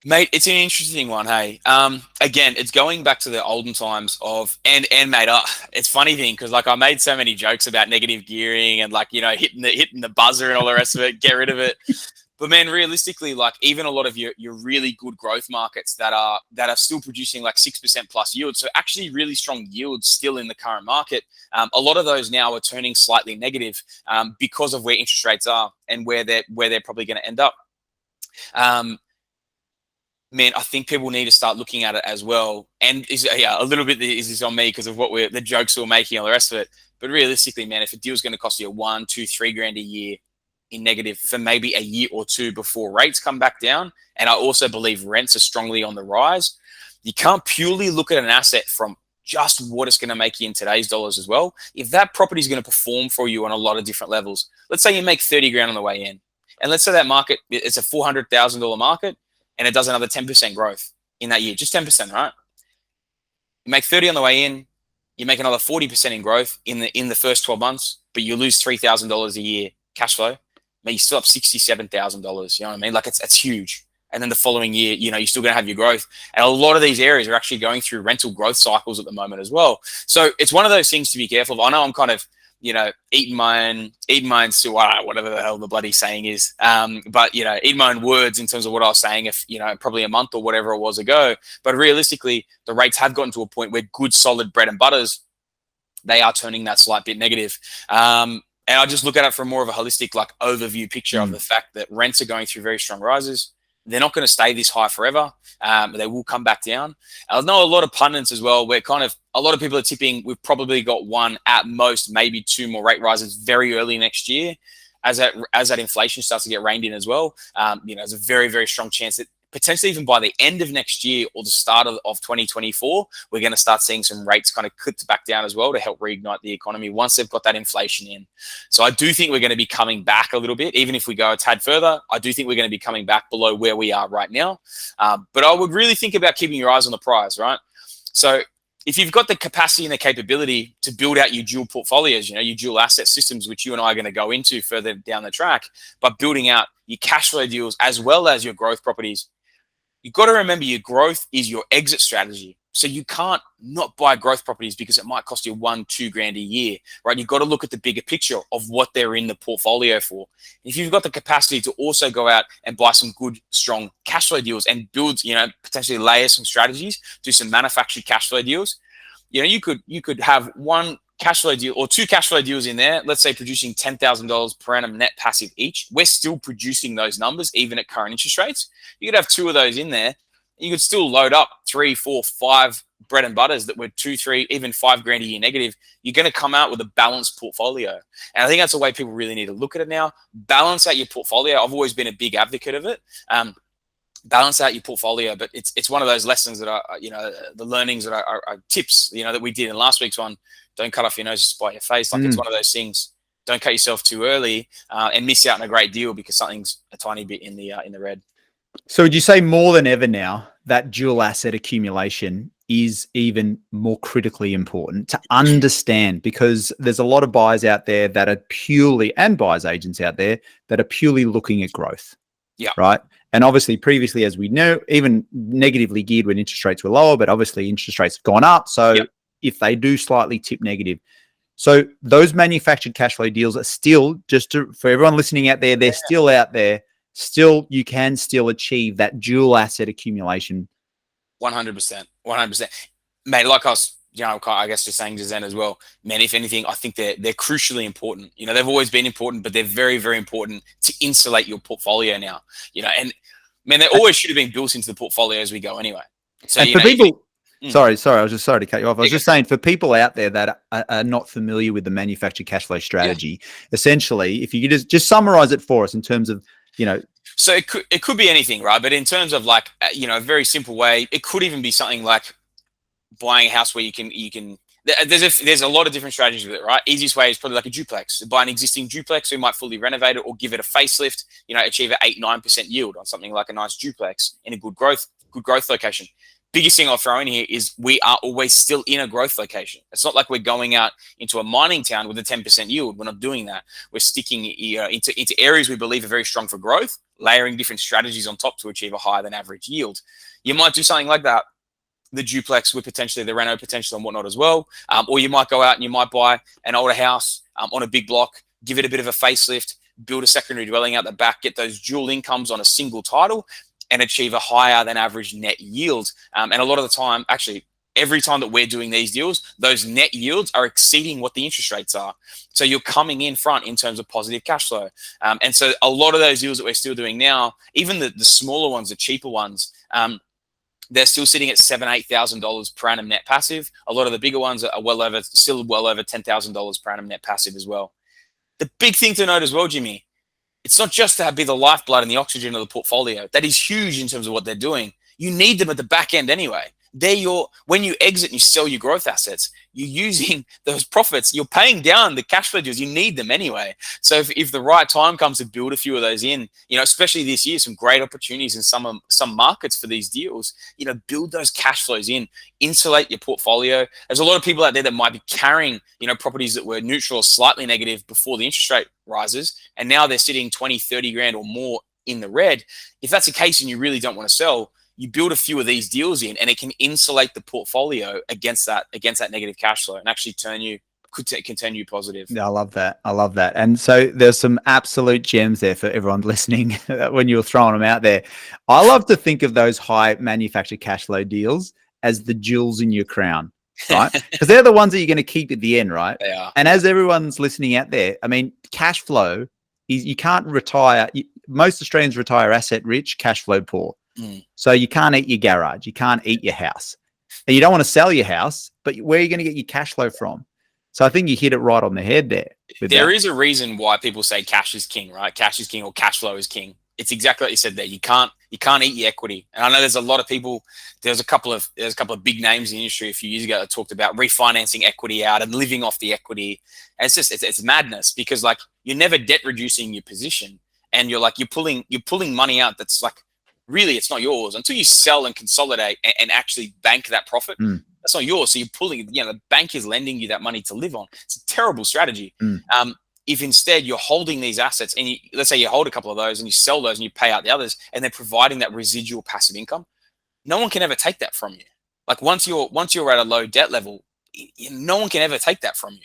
Mate, it's an interesting one, hey. Again, it's going back to the olden times of, and mate, it's funny thing, because like I made so many jokes about negative gearing and like, hitting the buzzer and all the rest of it, get rid of it. But man, realistically, like even a lot of your really good growth markets that are still producing like 6% plus yields, so actually really strong yields still in the current market. A lot of those now are turning slightly negative because of where interest rates are and where they're probably going to end up. Man, I think people need to start looking at it as well. And a little bit is this on me because of the jokes we're making and all the rest of it. But realistically, man, if a deal's going to cost you $1, $2, $3 a year in negative for maybe a year or two before rates come back down, and I also believe rents are strongly on the rise, you can't purely look at an asset from just what it's going to make you in today's dollars as well. If that property is going to perform for you on a lot of different levels, let's say you make 30 grand on the way in, and let's say that market, it's a $400,000 market, and it does another 10% growth in that year, just 10%, right? You make 30 on the way in, you make another 40% in growth in the first 12 months, but you lose $3,000 a year cash flow. Man, you still have $67,000. You know what I mean? Like it's huge. And then the following year, you're still going to have your growth. And a lot of these areas are actually going through rental growth cycles at the moment as well. So it's one of those things to be careful of. I know I'm kind of, eating my own whatever the hell the bloody saying is. But, eating my own words in terms of what I was saying, if, probably a month or whatever it was ago. But realistically, the rates have gotten to a point where good, solid bread and butters, they are turning that slight bit negative. And I just look at it from more of a holistic, like overview picture of the fact that rents are going through very strong rises. They're not going to stay this high forever. They will come back down. I know a lot of pundits as well, where a lot of people are tipping we've probably got one, at most, maybe two more rate rises very early next year as that inflation starts to get reined in as well. There's a very, very strong chance that potentially even by the end of next year or the start of 2024, we're going to start seeing some rates kind of clipped back down as well to help reignite the economy once they've got that inflation in. So I do think we're going to be coming back a little bit. Even if we go a tad further, I do think we're going to be coming back below where we are right now. But I would really think about keeping your eyes on the prize, right? So if you've got the capacity and the capability to build out your dual portfolios, your dual asset systems, which you and I are going to go into further down the track, but building out your cash flow deals as well as your growth properties, you've got to remember your growth is your exit strategy. So you can't not buy growth properties because it might cost you $1-2 a year, right? You've got to look at the bigger picture of what they're in the portfolio for. If you've got the capacity to also go out and buy some good, strong cash flow deals and build, potentially layer some strategies, do some manufactured cash flow deals, you could have one cash flow deal or two cash flow deals in there, let's say producing $10,000 per annum net passive each. We're still producing those numbers even at current interest rates. You could have two of those in there. You could still load up 3, 4, 5 bread and butters that were 2, 3, even $5,000 a year negative. You're going to come out with a balanced portfolio. And I think that's the way people really need to look at it now. Balance out your portfolio. I've always been a big advocate of it. Balance out your portfolio, but it's one of those lessons that are, the learnings that are tips, that we did in last week's one. Don't cut off your nose to spite your face. Like it's one of those things. Don't cut yourself too early and miss out on a great deal because something's a tiny bit in the red. So would you say more than ever now that dual asset accumulation is even more critically important to understand, because there's a lot of buyers out there that are purely, and buyers agents out there that are purely looking at growth. Yeah. Right. And obviously previously, as we know, even negatively geared when interest rates were lower, but obviously interest rates have gone up. So if they do slightly tip negative, so those manufactured cash flow deals are still, for everyone listening out there, they're still out there. Still, you can still achieve that dual asset accumulation. 100%. 100%. Mate, like I was, I guess just saying to Zen as well, man, if anything, I think they're crucially important. They've always been important, but they're very, very important to insulate your portfolio now. And man, they always should have been built into the portfolio as we go anyway. So, and for people, sorry, I was just sorry to cut you off. I was just saying, for people out there that are not familiar with the manufactured cash flow strategy, essentially, if you could just summarize it for us in terms of, So it could be anything, right? But in terms of like, a very simple way, it could even be something like buying a house where you can. There's a lot of different strategies with it, right? Easiest way is probably like a duplex. Buy an existing duplex, we might fully renovate it or give it a facelift. Achieve an 8-9% yield on something like a nice duplex in a good growth location. Biggest thing I'll throw in here is we are always still in a growth location. It's not like we're going out into a mining town with a 10% yield. We're not doing that. We're sticking into areas we believe are very strong for growth, layering different strategies on top to achieve a higher than average yield. You might do something like that, the duplex with potentially the reno potential and whatnot as well. Or you might go out and you might buy an older house on a big block, give it a bit of a facelift, build a secondary dwelling out the back, get those dual incomes on a single title, and achieve a higher than average net yield. And a lot of the time, actually, every time that we're doing these deals, those net yields are exceeding what the interest rates are. So you're coming in front in terms of positive cash flow. And so a lot of those deals that we're still doing now, even the smaller ones, the cheaper ones, they're still sitting at $7,000-8,000 per annum net passive. A lot of the bigger ones are still well over $10,000 per annum net passive as well. The big thing to note as well, Jimmy, it's not just to be the lifeblood and the oxygen of the portfolio. That is huge in terms of what they're doing. You need them at the back end anyway. When you exit and you sell your growth assets, you're using those profits. You're paying down the cash flow deals. You need them anyway. So if the right time comes to build a few of those in, especially this year, some great opportunities in some markets for these deals, build those cash flows in, insulate your portfolio. There's a lot of people out there that might be carrying, properties that were neutral or slightly negative before the interest rate rises, and now they're sitting 20, 30 grand or more in the red. If that's the case and you really don't want to sell, you build a few of these deals in, and it can insulate the portfolio against that negative cash flow and actually turn you positive. I love that. And so there's some absolute gems there for everyone listening when you're throwing them out there. I love to think of those high manufactured cash flow deals as the jewels in your crown, right? Because they're the ones that you're going to keep at the end, right? They are. And as everyone's listening out there, I mean, cash flow is, you can't retire. Most Australians retire asset rich, cash flow poor. So you can't eat your garage. You can't eat your house. And you don't want to sell your house, but where are you going to get your cash flow from? So I think you hit it right on the head there. There is a reason why people say cash is king, right? Cash is king or cash flow is king. It's exactly what you said there. You can't eat your equity. And I know there's a lot of people, there's a couple of big names in the industry a few years ago that talked about refinancing equity out and living off the equity. And it's madness, because like you're never debt reducing your position, and you're pulling money out that's like, really, it's not yours until you sell and consolidate and actually bank that profit. That's not yours. So you're pulling, the bank is lending you that money to live on. It's a terrible strategy. If instead you're holding these assets, and let's say you hold a couple of those and you sell those and you pay out the others, and they're providing that residual passive income, no one can ever take that from you. Like once you're at a low debt level, no one can ever take that from you.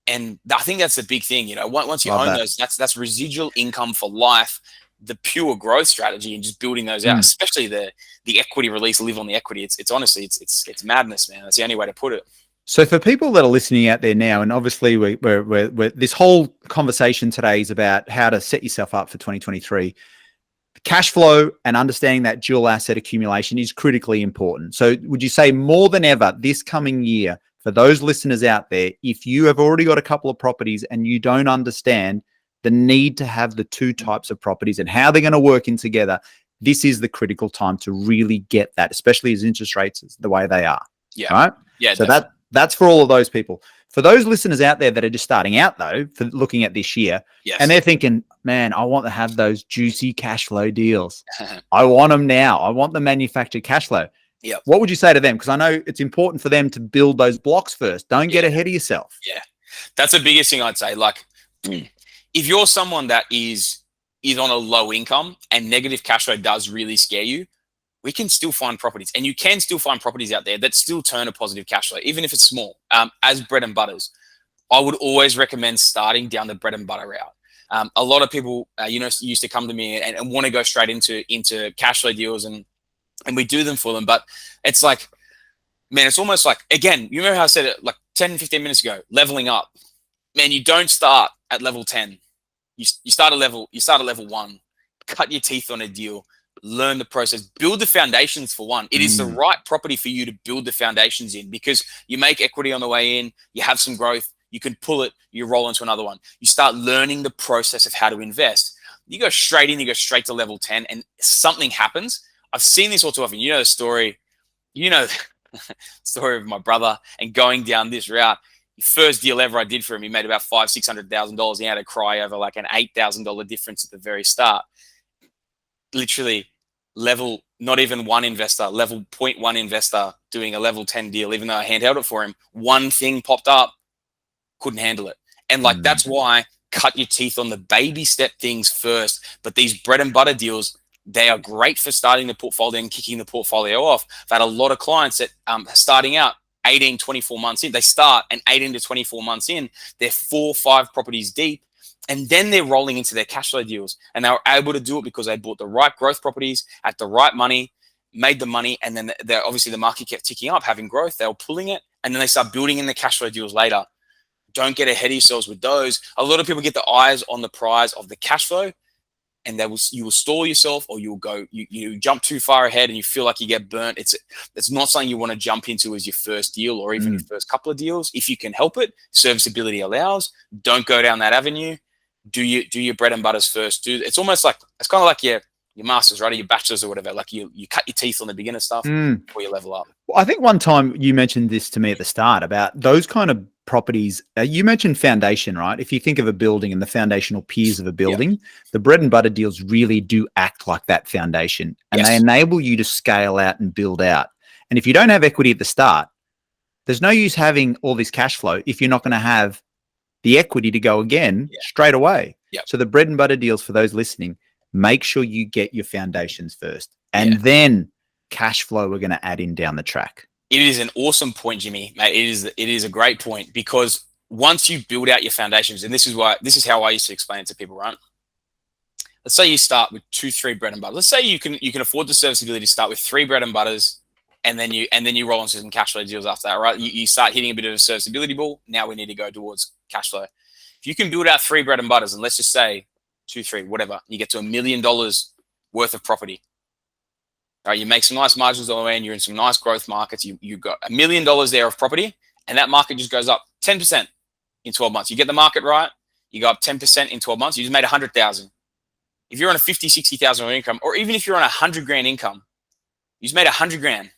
And I think that's the big thing. Once you own those, that's residual income for life. The pure growth strategy and just building those out, especially the equity release, live on the equity. It's honestly, it's madness, man. That's the only way to put it. So for people that are listening out there now, and obviously we're this whole conversation today is about how to set yourself up for 2023. Cash flow and understanding that dual asset accumulation is critically important. So would you say more than ever this coming year, for those listeners out there, if you have already got a couple of properties and you don't understand the need to have the two types of properties and how they're going to work in together, this is the critical time to really get that, especially as interest rates is the way they are. Yeah. Right. Yeah. So that's for all of those people. For those listeners out there that are just starting out though, for looking at this year, and they're thinking, man, I want to have those juicy cash flow deals. I want them now. I want the manufactured cash flow. Yeah. What would you say to them? Because I know it's important for them to build those blocks first. Don't get ahead of yourself. Yeah. That's the biggest thing I'd say. Like, if you're someone that is on a low income and negative cash flow does really scare you, we can still find properties, and you can still find properties out there that still turn a positive cash flow, even if it's small, as bread and butters. I would always recommend starting down the bread and butter route. A lot of people, used to come to me and want to go straight into cash flow deals, and we do them for them. But it's like, man, it's almost like, again, you remember how I said it like 10, 15 minutes ago, leveling up. Man, you don't start at level 10. You start at level 1. Cut your teeth on a deal. Learn the process, build the foundations for one. It is the right property for you to build the foundations in, because you make equity on the way in, you have some growth, you can pull it, you roll into another one. You start learning the process of how to invest. You go straight in, you go straight to level 10, and something happens. I've seen this all too often. You know the story, story of my brother and going down this route. The first deal ever I did for him, he made about $500,000-$600,000. He had to cry over like an $8,000 difference at the very start. Literally level, not even one investor, level 0.1 investor doing a level 10 deal, even though I handheld it for him. One thing popped up, couldn't handle it. And like, that's why cut your teeth on the baby step things first. But these bread and butter deals, they are great for starting the portfolio and kicking the portfolio off. I've had a lot of clients that starting out 18, 24 months in, they start, and 18 to 24 months in, they're 4 or 5 properties deep. And then they're rolling into their cash flow deals. And they were able to do it because they bought the right growth properties at the right money, made the money, and then obviously the market kept ticking up, having growth. They were pulling it, and then they start building in the cash flow deals later. Don't get ahead of yourselves with those. A lot of people get the eyes on the prize of the cash flow, and you will stall yourself, or you'll go, you jump too far ahead and you feel like you get burnt. It's not something you want to jump into as your first deal, or even your first couple of deals. If you can help it, serviceability allows. Don't go down that avenue. Do your bread and butters first. It's almost like, it's kind of like your masters, right? Or your bachelors or whatever. Like you cut your teeth on the beginner stuff before you level up. Well, I think one time you mentioned this to me at the start about those kind of properties. You mentioned foundation, right? If you think of a building and the foundational piers of a building, the bread and butter deals really do act like that foundation, and they enable you to scale out and build out. And if you don't have equity at the start, there's no use having all this cash flow if you're not going to have the equity to go again straight away. So the bread and butter deals, for those listening, make sure you get your foundations first, and then cash flow we're going to add in down the track. It is an awesome point, Jimmy, mate. It is a great point, because once you build out your foundations, and this is how I used to explain it to people, right? Let's say you start with 2-3 bread and butter. Let's say you can afford the serviceability to start with 3 bread and butters, and then you roll into some cash flow deals after that, right? You start hitting a bit of a serviceability ball. Now we need to go towards cash flow. If you can build out 3 bread and butters, and let's just say 2, 3, whatever, you get to $1 million worth of property. All right, you make some nice margins on the way, and you're in some nice growth markets. You got $1 million there of property, and that market just goes up 10% in 12 months. You get the market right, you go up 10% in 12 months. You just made 100,000. If you're on a 50, 60,000 income, or even if you're on $100,000 income, you just made 100,000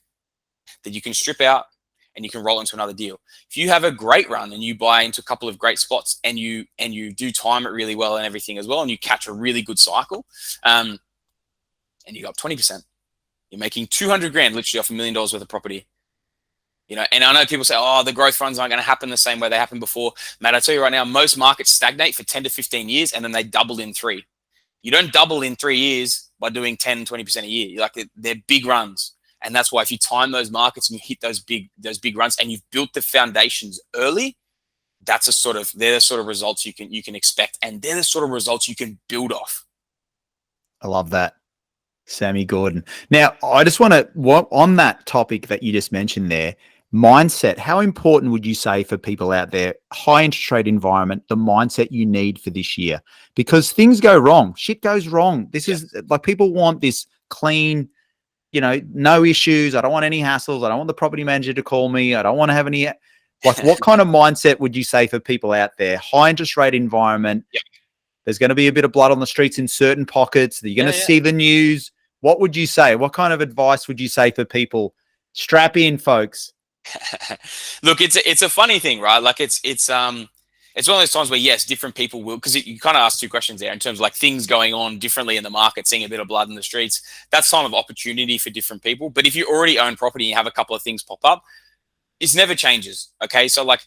that you can strip out and you can roll into another deal. If you have a great run and you buy into a couple of great spots, and you do time it really well and everything as well, and you catch a really good cycle, and you go up 20%, you're making 200,000 literally off $1 million worth of property. And I know people say, oh, the growth funds aren't going to happen the same way they happened before. Matt, I tell you right now, most markets stagnate for 10 to 15 years, and then they double in 3. You don't double in 3 years by doing 10, 20% a year. They're big runs. And that's why if you time those markets and you hit those big runs, and you've built the foundations early, they're the sort of results you can expect, and they're the sort of results you can build off. I love that, Sammy Gordon. Now, I just want to, on that topic that you just mentioned there, mindset, how important would you say for people out there, high interest rate environment, the mindset you need for this year? Because things go wrong. Shit goes wrong. This is like, people want this clean, no issues. I don't want any hassles. I don't want the property manager to call me. I don't want to have any, like, what kind of mindset would you say for people out there? High interest rate environment. There's going to be a bit of blood on the streets in certain pockets. You're going to see the news. What would you say? What kind of advice would you say for people? Strap in, folks. Look, it's a funny thing, right? Like it's it's one of those times where, yes, different people will, because you kind of asked two questions there in terms of like things going on differently in the market, seeing a bit of blood in the streets. That's sign of opportunity for different people. But if you already own property and you have a couple of things pop up, it never changes. Okay. So like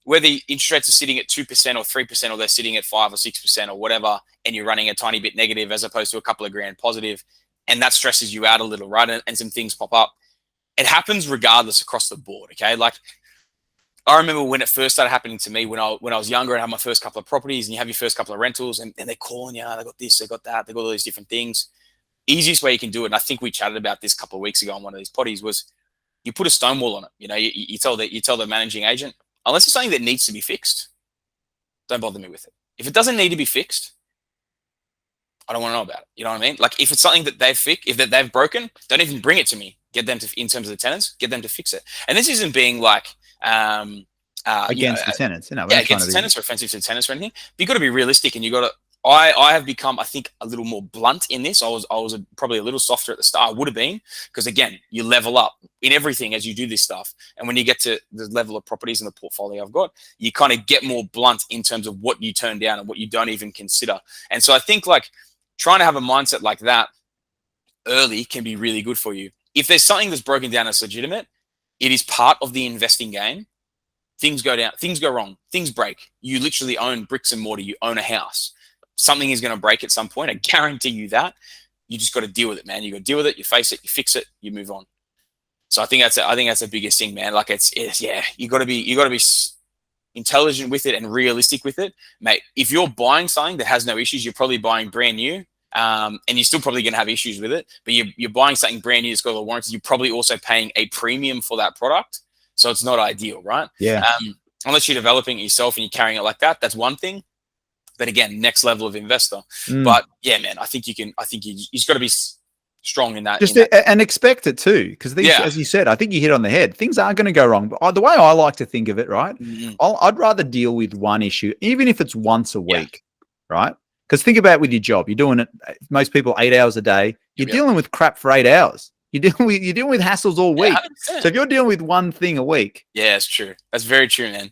whether interest rates are sitting at 2% or 3%, or they're sitting at 5 or 6% or whatever, and you're running a tiny bit negative as opposed to a couple of grand positive, and that stresses you out a little, right? And some things pop up. It happens regardless across the board. Okay. Like I remember when it first started happening to me when I was younger and had my first couple of properties, and you have your first couple of rentals, and they're calling you, they got this, they got that, they got all these different things. Easiest way you can do it, and I think we chatted about this a couple of weeks ago on one of these potties, was you put a stone wall on it. You know, you tell the managing agent, unless it's something that needs to be fixed, don't bother me with it. If it doesn't need to be fixed, I don't want to know about it. You know what I mean? Like if it's something that they've broken, don't even bring it to me. Get them to, in terms of the tenants, get them to fix it. And this isn't being like against the tenants, yeah, against the tenants or offensive to the tenants or anything. But you got to be realistic, and you got to. I have become, I think, a little more blunt in this. I was probably a little softer at the start. I would have been, because again, you level up in everything as you do this stuff. And when you get to the level of properties in the portfolio I've got, you kind of get more blunt in terms of what you turn down and what you don't even consider. And so I think like trying to have a mindset like that early can be really good for you. If there's something that's broken down as legitimate, it is part of the investing game. Things go down, things go wrong, things break. You literally own bricks and mortar. You own a house. Something is going to break at some point. I guarantee you that. You just got to deal with it, man. You got to deal with it. You face it. You fix it. You move on. So I think that's the biggest thing, man. Like it's yeah. You got to be intelligent with it and realistic with it, mate. If you're buying something that has no issues, you're probably buying brand new. And you're still probably going to have issues with it. But you're buying something brand new that's got all the warranties. You're probably also paying a premium for that product. So it's not ideal, right? Yeah. Unless you're developing it yourself and you're carrying it like that, that's one thing. But again, next level of investor. But yeah, man, I think you just got to be strong in that. And expect it too, because these, as you said, I think you hit on the head. Things are going to go wrong. But the way I like to think of it, right? I'd rather deal with one issue, even if it's once a week, right? Because think about it with your job. You're doing it, most people, 8 hours a day. You're dealing with crap for 8 hours. You're dealing with hassles all week. So if you're dealing with one thing a week. Yeah, it's true. That's very true, man.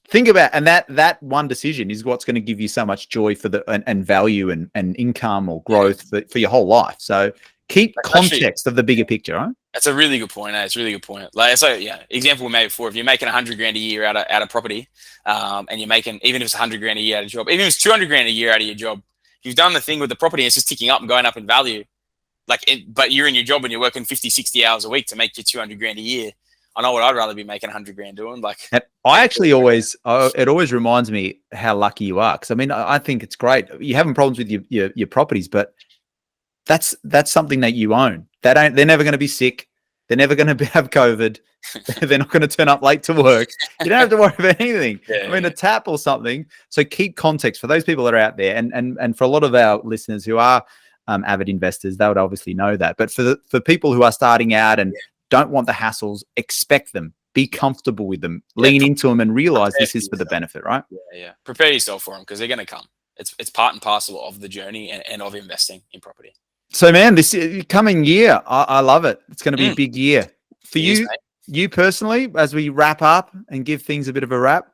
Think about, and that one decision is what's going to give you so much joy for and value and income or growth for your whole life. So keep context of the bigger picture, right? That's a really good point. It's a really good point. Like, so yeah, example we made before. If you're making 100 grand a year out of property, and you're making, even if it's 100 grand a year out of job, even if it's 200 grand a year out of your job, you've done the thing with the property. And it's just ticking up and going up in value. But you're in your job and you're working 50, 60 hours a week to make your 200 grand a year. I know what I'd rather be making 100 grand doing. Like, I actually it always reminds me how lucky you are. Because I mean, I think it's great. You're having problems with your properties, but that's something that you own. They're never going to be sick. They're never going to have COVID. They're not going to turn up late to work. You don't have to worry about anything. A tap or something. So keep context for those people that are out there, and for a lot of our listeners who are avid investors, they would obviously know that. But for people who are starting out and don't want the hassles, expect them. Be comfortable with them. Lean into them and realize this is for the benefit, right? Yeah. Prepare yourself for them, because they're going to come. It's part and parcel of the journey and of investing in property. So, man, this coming year, I love it. It's going to be a big year for you personally. As we wrap up and give things a bit of a wrap,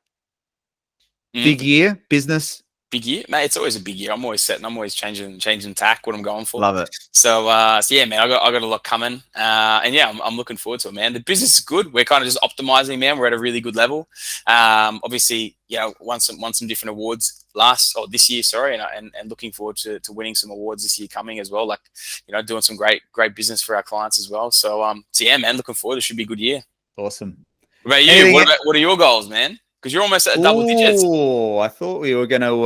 big year, business. Big year, mate. It's always a big year. I'm always setting. I'm always changing tack. What I'm going for. Love it. So yeah, man. I got a lot coming, and yeah, I'm looking forward to it, man. The business is good. We're kind of just optimizing, man. We're at a really good level. Obviously, won some different awards this year. Sorry, and looking forward to winning some awards this year coming as well. Like, doing some great business for our clients as well. So yeah, man. Looking forward. It should be a good year. Awesome. What about you? What are your goals, man? Because you're almost at double digits. Oh, I thought we were gonna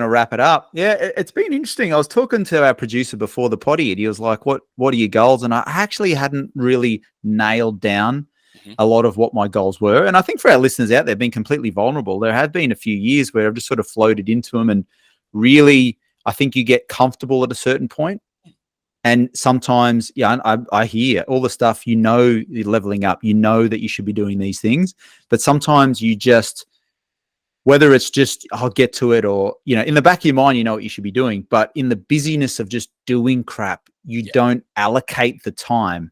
wrap it up. Yeah, it's been interesting. I was talking to our producer before the potty, and he was like, "What are your goals?" And I actually hadn't really nailed down a lot of what my goals were. And I think for our listeners out there, being completely vulnerable, there have been a few years where I've just sort of floated into them, and really, I think you get comfortable at a certain point. And sometimes, I hear all the stuff, you're leveling up, that you should be doing these things. But sometimes you just, whether it's just, I'll get to it, or, in the back of your mind, you know what you should be doing. But in the busyness of just doing crap, you don't allocate the time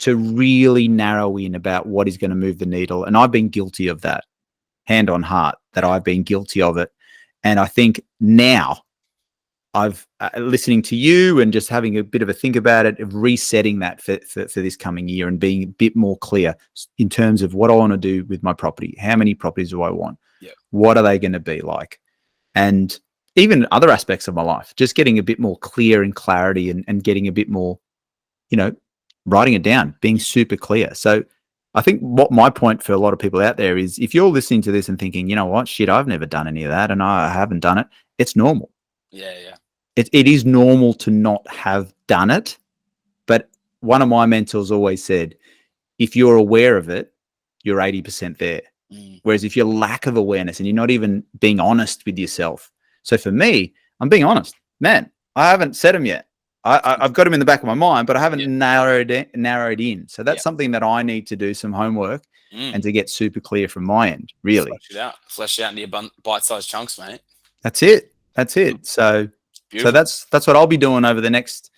to really narrow in about what is going to move the needle. And I've been guilty of that, hand on heart. that I've been guilty of it. And I think now I've listening to you and just having a bit of a think about it, of resetting that for this coming year and being a bit more clear in terms of what I want to do with my property. How many properties do I want? Yeah. What are they going to be like? And even other aspects of my life, just getting a bit more clear and clarity and getting a bit more, writing it down, being super clear. So I think what my point for a lot of people out there is, if you're listening to this and thinking, you know what, shit, I've never done any of that and I haven't done it, it's normal. Yeah, yeah. It is normal to not have done it. But one of my mentors always said, if you're aware of it, you're 80% there. Whereas if you're lack of awareness and you're not even being honest with yourself. So for me, I'm being honest, man, I haven't said them yet. I've got them in the back of my mind, but I haven't narrowed in. So that's something that I need to do some homework and to get super clear from my end, really. Flesh it out into bite-sized chunks, mate. That's it. So that's what I'll be doing over the next,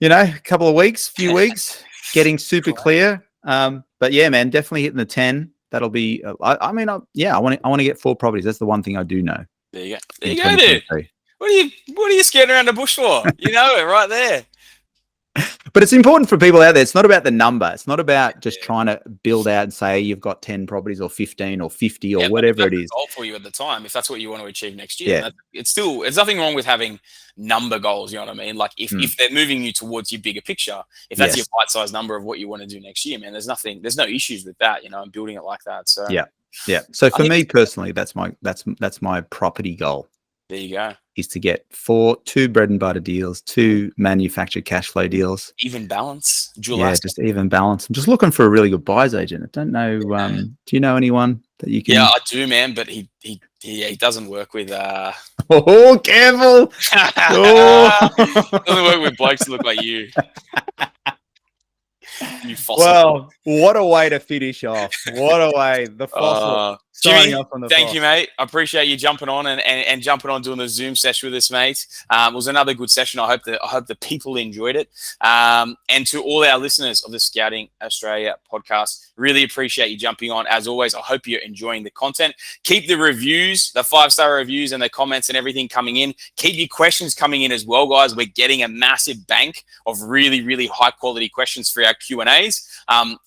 couple of weeks, few weeks, getting super clear. But yeah, man, definitely hitting the 10. That'll be, I want to get 4 properties. That's the one thing I do know. There you go, dude. What are you scared around the bush for? You know it right there. But it's important for people out there. It's not about the number. It's not about just trying to build out and say you've got 10 properties or 15 or 50 or whatever it is. Goal for you at the time, if that's what you want to achieve next year. Yeah. It's nothing wrong with having number goals. You know what I mean? Like if they're moving you towards your bigger picture, if that's your bite-sized number of what you want to do next year, man, there's no issues with that. And building it like that. So yeah. So for me personally, that's my property goal. There you go. Is to get 2 bread and butter deals, 2 manufactured cash flow deals. Even balance. Just even balance. I'm just looking for a really good buyer's agent. I don't know. Do you know anyone that you can? Yeah, I do, man. But he doesn't work with. Oh, careful! Doesn't work with blokes that look like you. You fossil. Well, what a way to finish off. What a way. The fossil. Jimmy, thank you, mate. I appreciate you jumping on and jumping on doing the Zoom session with us, mate. It was another good session. I hope the people enjoyed it. And to all our listeners of the Scouting Australia podcast, really appreciate you jumping on. As always, I hope you're enjoying the content. Keep the reviews, the 5-star reviews and the comments and everything coming in. Keep your questions coming in as well, guys. We're getting a massive bank of really, really high quality questions for our Q&As.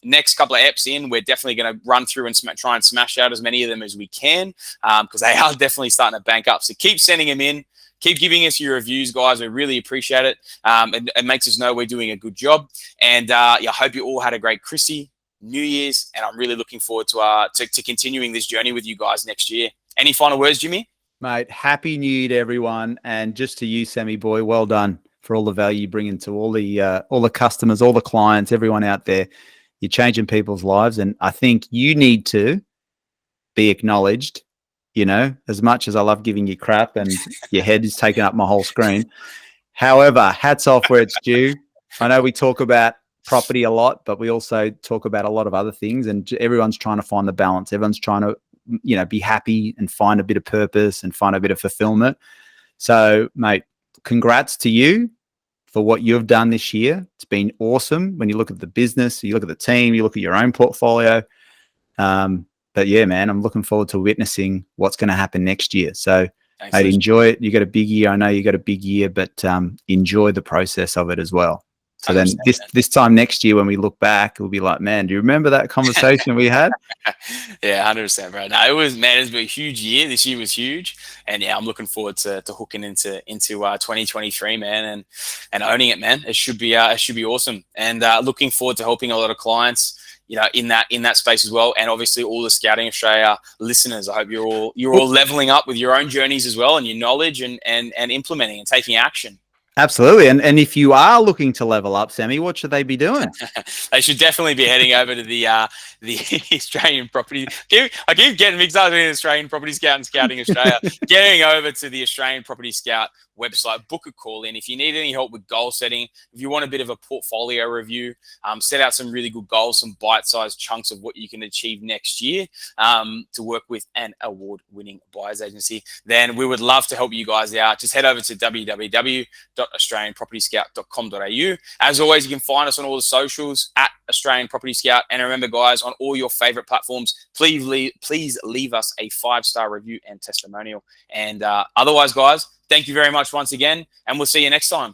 Next couple of eps in, we're definitely going to run through and try and smash out as many of them as we can, because they are definitely starting to bank up. So keep sending them in. Keep giving us your reviews, guys. We really appreciate it. It makes us know we're doing a good job. And I hope you all had a great Chrissy, New Year's, and I'm really looking forward to continuing this journey with you guys next year. Any final words, Jimmy? Mate, happy New Year to everyone, and just to you, Sammy boy, well done for all the value you bring into all the customers, all the clients, everyone out there. You're changing people's lives, and I think you need to be acknowledged. As much as I love giving you crap and your head is taking up my whole screen. However, hats off where it's due. I know we talk about property a lot, but we also talk about a lot of other things, and everyone's trying to find the balance. Everyone's trying to, be happy and find a bit of purpose and find a bit of fulfillment. So, mate, congrats to you for what you've done this year. It's been awesome. When you look at the business, you look at the team, you look at your own portfolio. But yeah, man, I'm looking forward to witnessing what's going to happen next year. So I'd enjoy it. You got a big year. I know you got a big year, but enjoy the process of it as well. So then this time next year when we look back, we'll be like, man, do you remember that conversation we had? Yeah, 100%, bro. No, it's been a huge year. This year was huge. And yeah, I'm looking forward to hooking into 2023, man, and owning it, man. It should be awesome. And looking forward to helping a lot of clients, in that space as well. And obviously all the Scouting Australia listeners, I hope you're all leveling up with your own journeys as well and your knowledge and implementing and taking action. Absolutely. And if you are looking to level up, Sammy, what should they be doing? They should definitely be heading over to the Australian Property. I keep getting mixed up between Australian Property Scout and Scouting Australia. Getting over to the Australian Property Scout website, book a call in. If you need any help with goal setting, if you want a bit of a portfolio review, set out some really good goals, some bite-sized chunks of what you can achieve next year to work with an award-winning buyers agency, then we would love to help you guys out. Just head over to www.australianpropertyscout.com.au. As always, you can find us on all the socials at Australian Property Scout. And remember, guys, on all your favorite platforms, please leave us a 5-star review and testimonial. And otherwise, guys, thank you very much once again, and we'll see you next time.